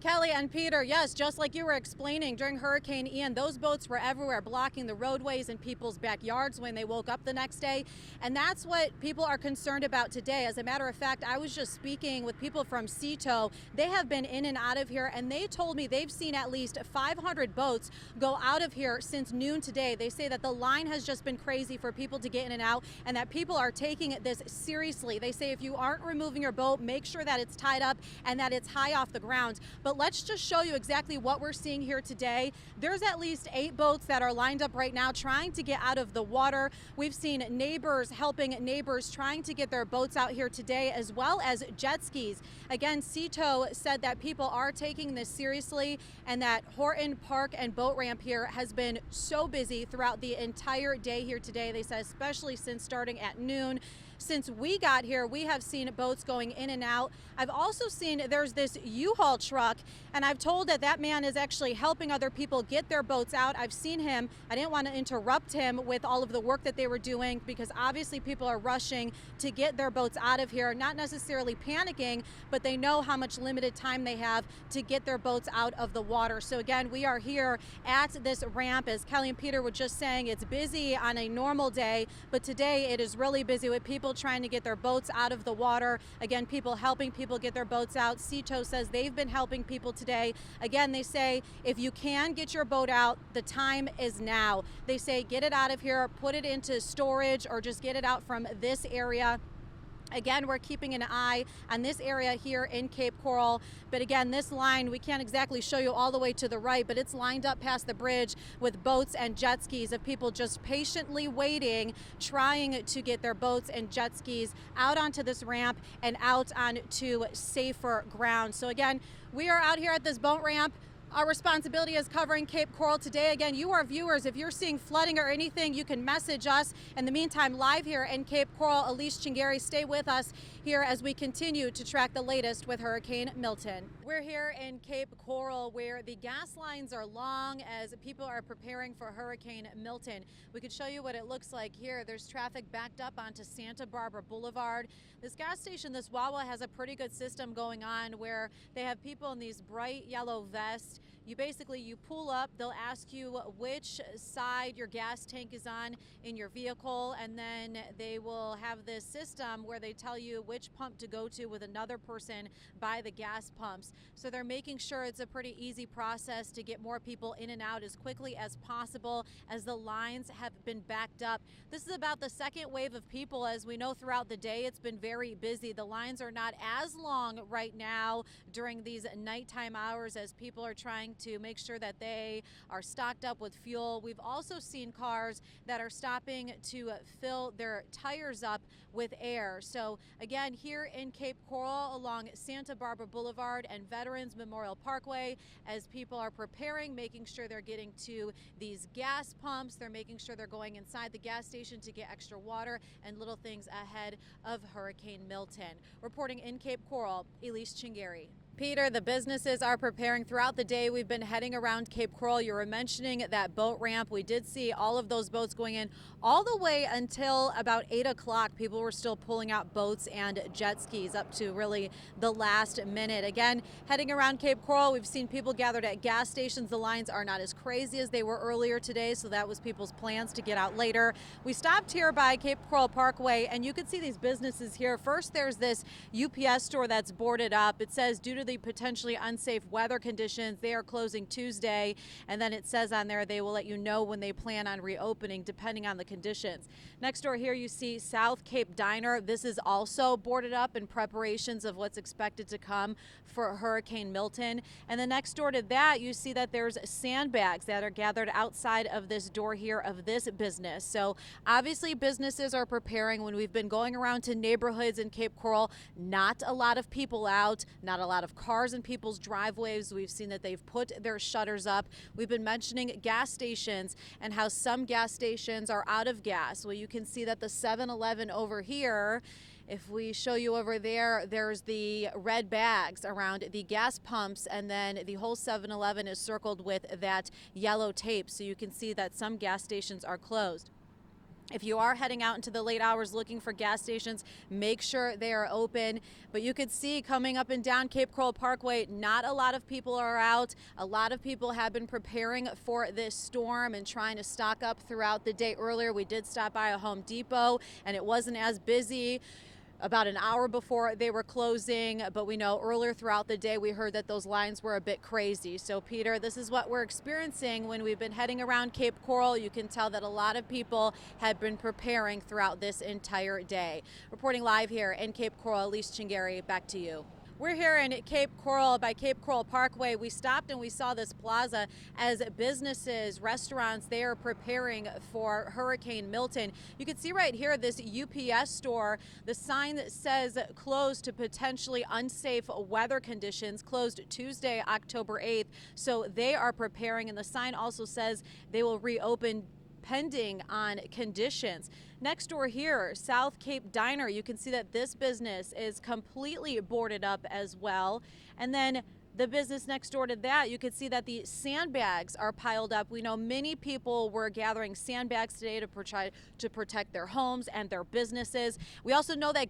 Kelly and Peter, yes, just like you were explaining, during Hurricane Ian, those boats were everywhere, blocking the roadways in people's backyards when they woke up the next day. And that's what people are concerned about today. As a matter of fact, I was just speaking with people from Seatow. They have been in and out of here, and they told me they've seen at least 500 boats go out of here since noon today. They say that the line has just been crazy for people to get in and out, and that people are taking this seriously. They say if you aren't removing your boat, make sure that it's tied up and that it's high off the ground. But let's just show you exactly what we're seeing here today. There's at least 8 boats that are lined up right now trying to get out of the water. We've seen neighbors helping neighbors trying to get their boats out here today, as well as jet skis. Again, Seatow said that people are taking this seriously and that Horton Park and boat ramp here has been so busy throughout the entire day here today. They said especially since starting at noon. Since we got here, we have seen boats going in and out. I've also seen there's this U-Haul truck, and I've told that that man is actually helping other people get their boats out. I've seen him. I didn't want to interrupt him with all of the work that they were doing because obviously people are rushing to get their boats out of here, not necessarily panicking, but they know how much limited time they have to get their boats out of the water. So again, we are here at this ramp. As Kelly and Peter were just saying, it's busy on a normal day, but today it is really busy with people trying to get their boats out of the water. Again, people helping people get their boats out. Seatow says they've been helping people today. Again, they say if you can get your boat out, the time is now. They say get it out of here, put it into storage, or just get it out from this area. Again, we're keeping an eye on this area here in Cape Coral. But again, this line, we can't exactly show you all the way to the right, but it's lined up past the bridge with boats and jet skis of people just patiently waiting, trying to get their boats and jet skis out onto this ramp and out onto safer ground. So again, we are out here at this boat ramp. Our responsibility is covering Cape Coral today. Again, you are viewers. If you're seeing flooding or anything, you can message us. In the meantime, live here in Cape Coral, Elyse Chingari, stay with us here as we continue to track the latest with Hurricane Milton. We're here in Cape Coral where the gas lines are long as people are preparing for Hurricane Milton. We could show you what it looks like here. There's traffic backed up onto Santa Barbara Boulevard. This gas station, this Wawa, has a pretty good system going on where they have people in these bright yellow vests. You pull up, they'll ask you which side your gas tank is on in your vehicle, and then they will have this system where they tell you which pump to go to with another person by the gas pumps. So they're making sure it's a pretty easy process to get more people in and out as quickly as possible as the lines have been backed up. This is about the second wave of people. As we know, throughout the day it's been very busy. The lines are not as long right now during these nighttime hours as people are trying to make sure that they are stocked up with fuel. We've also seen cars that are stopping to fill their tires up with air. So again, here in Cape Coral along Santa Barbara Boulevard and Veterans Memorial Parkway, as people are preparing, making sure they're getting to these gas pumps, they're making sure they're going inside the gas station to get extra water and little things ahead of Hurricane Milton. Reporting in Cape Coral, Elyse Chingari. Peter, the businesses are preparing throughout the day. We've been heading around Cape Coral. You were mentioning that boat ramp. We did see all of those boats going in all the way until about 8 o'clock. People were still pulling out boats and jet skis up to really the last minute. Again, heading around Cape Coral, we've seen people gathered at gas stations. The lines are not as crazy as they were earlier today, so that was people's plans to get out later. We stopped here by Cape Coral Parkway, and you could see these businesses here. First, there's this UPS store that's boarded up. It says due to the potentially unsafe weather conditions, they are closing Tuesday, and then it says on there they will let you know when they plan on reopening depending on the conditions. Next door here you see South Cape Diner. This is also boarded up in preparations of what's expected to come for Hurricane Milton. And then next door to that you see that there's sandbags that are gathered outside of this door here of this business. So obviously businesses are preparing. When we've been going around to neighborhoods in Cape Coral, not a lot of people out, not a lot of cars in people's driveways. We've seen that they've put their shutters up. We've been mentioning gas stations and how some gas stations are out of gas. Well, you can see that the 7-Eleven over here, if we show you over there, there's the red bags around the gas pumps, and then the whole 7-Eleven is circled with that yellow tape. So you can see that some gas stations are closed. If you are heading out into the late hours looking for gas stations, make sure they are open. But you could see coming up and down Cape Coral Parkway, not a lot of people are out. A lot of people have been preparing for this storm and trying to stock up throughout the day. Earlier, we did stop by a Home Depot and it wasn't as busy about an hour before they were closing, but we know earlier throughout the day we heard that those lines were a bit crazy. So Peter, this is what we're experiencing when we've been heading around Cape Coral. You can tell that a lot of people have been preparing throughout this entire day. Reporting live here in Cape Coral, Elyse Chingari, back to you. We're here in Cape Coral by Cape Coral Parkway. We stopped and we saw this plaza as businesses, restaurants, they are preparing for Hurricane Milton. You can see right here this UPS store, the sign that says closed to potentially unsafe weather conditions, closed Tuesday, October 8th. So they are preparing, and the sign also says they will reopen pending on conditions. Next door here, South Cape Diner, you can see that this business is completely boarded up as well. And then the business next door to that, you can see that the sandbags are piled up. We know many people were gathering sandbags today to protect their homes and their businesses. We also know that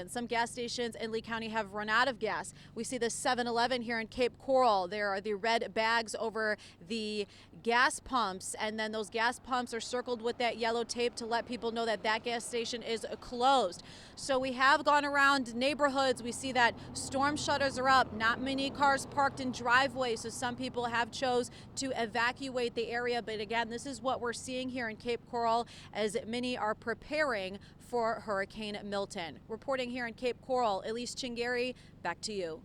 some gas stations in Lee County have run out of gas. We see the 7-Eleven here in Cape Coral. There are the red bags over the gas pumps, and then those gas pumps are circled with that yellow tape to let people know that that gas station is closed. So we have gone around neighborhoods. We see that storm shutters are up, not many cars parked in driveways, so some people have chose to evacuate the area. But again, this is what we're seeing here in Cape Coral as many are preparing for Hurricane Milton. Reporting here in Cape Coral, Elyse Chingari, back to you.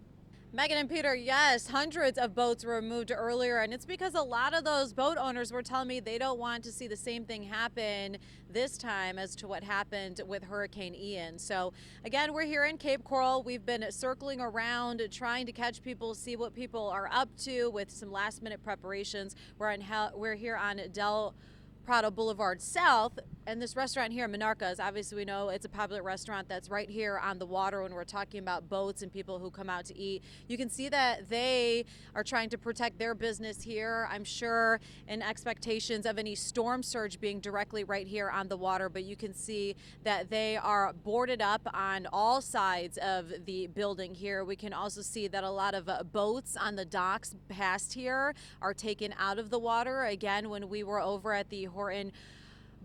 Megan and Peter, yes, hundreds of boats were moved earlier, and it's because a lot of those boat owners were telling me they don't want to see the same thing happen this time as to what happened with Hurricane Ian. So again, we're here in Cape Coral. We've been circling around trying to catch people, see what people are up to with some last minute preparations. We're here on Del Prado Boulevard South, and this restaurant here, Monarca's, obviously we know it's a popular restaurant that's right here on the water when we're talking about boats and people who come out to eat. You can see that they are trying to protect their business here, I'm sure in expectations of any storm surge being directly right here on the water, but you can see that they are boarded up on all sides of the building here. We can also see that a lot of boats on the docks past here are taken out of the water. Again, when we were over at the Horton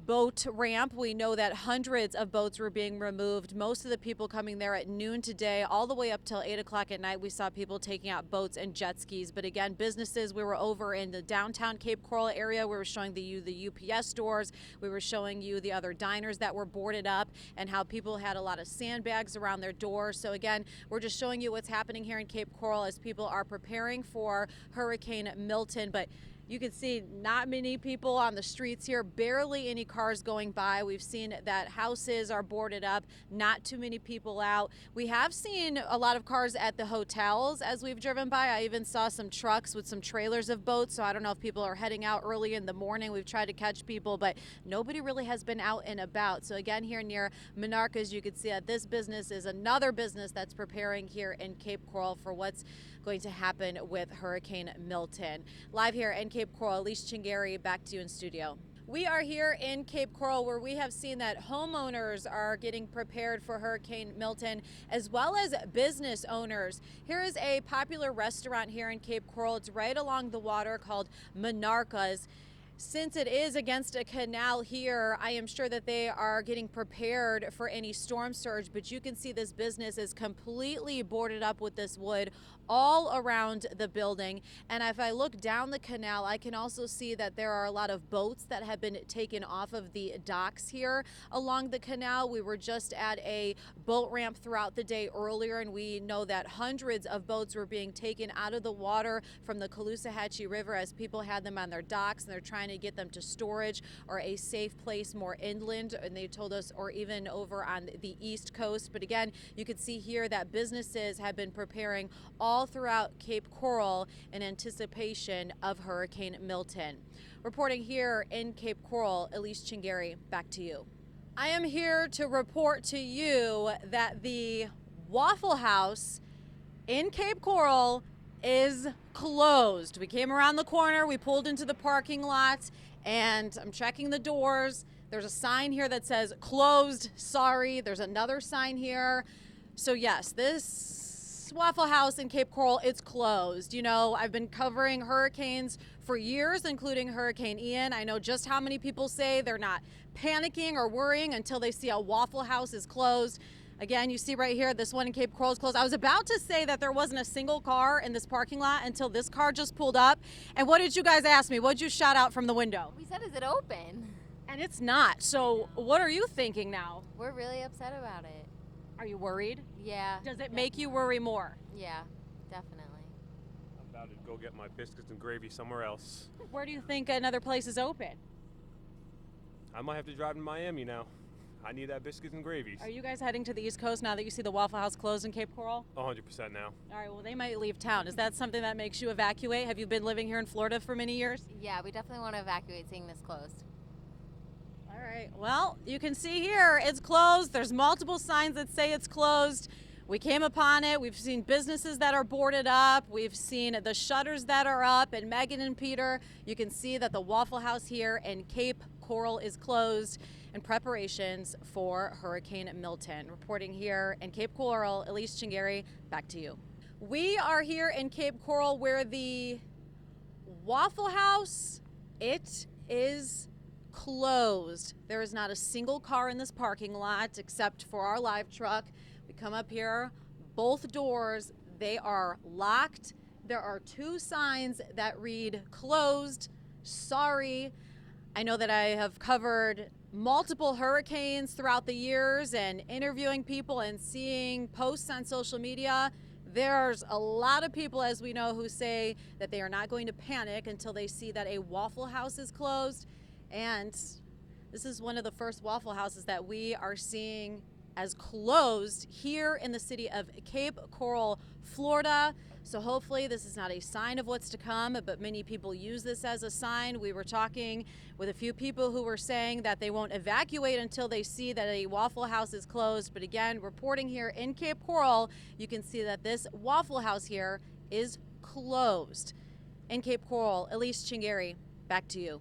boat ramp, we know that hundreds of boats were being removed. Most of the people coming there at noon today, all the way up till 8 o'clock at night, we saw people taking out boats and jet skis. But again, businesses, we were over in the downtown Cape Coral area. We were showing you the UPS stores. We were showing you the other diners that were boarded up and how people had a lot of sandbags around their doors. So again, we're just showing you what's happening here in Cape Coral as people are preparing for Hurricane Milton. But you can see not many people on the streets here, barely any cars going by. We've seen that houses are boarded up, not too many people out. We have seen a lot of cars at the hotels as we've driven by. I even saw some trucks with some trailers of boats, so I don't know if people are heading out early in the morning. We've tried to catch people, but nobody really has been out and about. So again, here near Monarca's, you can see that this business is another business that's preparing here in Cape Coral for what's going to happen with Hurricane Milton. Live here in Cape Coral, Elyse Chingari, back to you in studio. We are here in Cape Coral where we have seen that homeowners are getting prepared for Hurricane Milton as well as business owners. Here is a popular restaurant here in Cape Coral. It's right along the water called Monarca's. Since it is against a canal here, I am sure that they are getting prepared for any storm surge, but you can see this business is completely boarded up with this wood all around the building. And if I look down the canal, I can also see that there are a lot of boats that have been taken off of the docks here along the canal. We were just at a boat ramp throughout the day earlier, and we know that hundreds of boats were being taken out of the water from the Caloosahatchee River as people had them on their docks and they're trying to get them to storage or a safe place more inland, and they told us, or even over on the East Coast. But again, you can see here that businesses have been preparing all throughout Cape Coral in anticipation of Hurricane Milton. Reporting here in Cape Coral, Elyse Chingari, back to you. I am here to report to you that the Waffle House in Cape Coral is closed. We came around the corner, we pulled into the parking lot, and I'm checking the doors. There's a sign here that says closed, sorry. There's another sign here. So yes, this Waffle House in Cape Coral, it's closed. You know, I've been covering hurricanes for years, including Hurricane Ian. I know just how many people say they're not panicking or worrying until they see a Waffle House is closed. Again, you see right here, this one in Cape Coral is closed. I was about to say that there wasn't a single car in this parking lot until this car just pulled up. And what did you guys ask me? What did you shout out from the window? We said, is it open? And it's not. So what are you thinking now? We're really upset about it. Are you worried? Yeah. Does it make you worry more? Yeah, definitely. I'm about to go get my biscuits and gravy somewhere else. Where do you think another place is open? I might have to drive to Miami now. I need that biscuits and gravies. Are you guys heading to the East Coast now that you see the Waffle House closed in Cape Coral? 100% now. All right, well, they might leave town. Is that something that makes you evacuate? Have you been living here in Florida for many years? Yeah, we definitely want to evacuate seeing this closed. All right, well, you can see here it's closed. There's multiple signs that say it's closed. We came upon it. We've seen businesses that are boarded up. We've seen the shutters that are up. And Megan and Peter, you can see that the Waffle House here in Cape Coral is closed in preparations for Hurricane Milton. Reporting here in Cape Coral, Elyse Chingari, back to you. We are here in Cape Coral where the Waffle House, it is closed. There is not a single car in this parking lot except for our live truck. We come up here, both doors, they are locked. There are two signs that read closed, sorry. I know that I have covered multiple hurricanes throughout the years and interviewing people and seeing posts on social media. There's a lot of people, as we know, who say that they are not going to panic until they see that a Waffle House is closed. And this is one of the first Waffle Houses that we are seeing as closed here in the city of Cape Coral, Florida. So hopefully this is not a sign of what's to come, but many people use this as a sign. We were talking with a few people who were saying that they won't evacuate until they see that a Waffle House is closed. But again, reporting here in Cape Coral, you can see that this Waffle House here is closed. In Cape Coral, Elyse Chingari, back to you.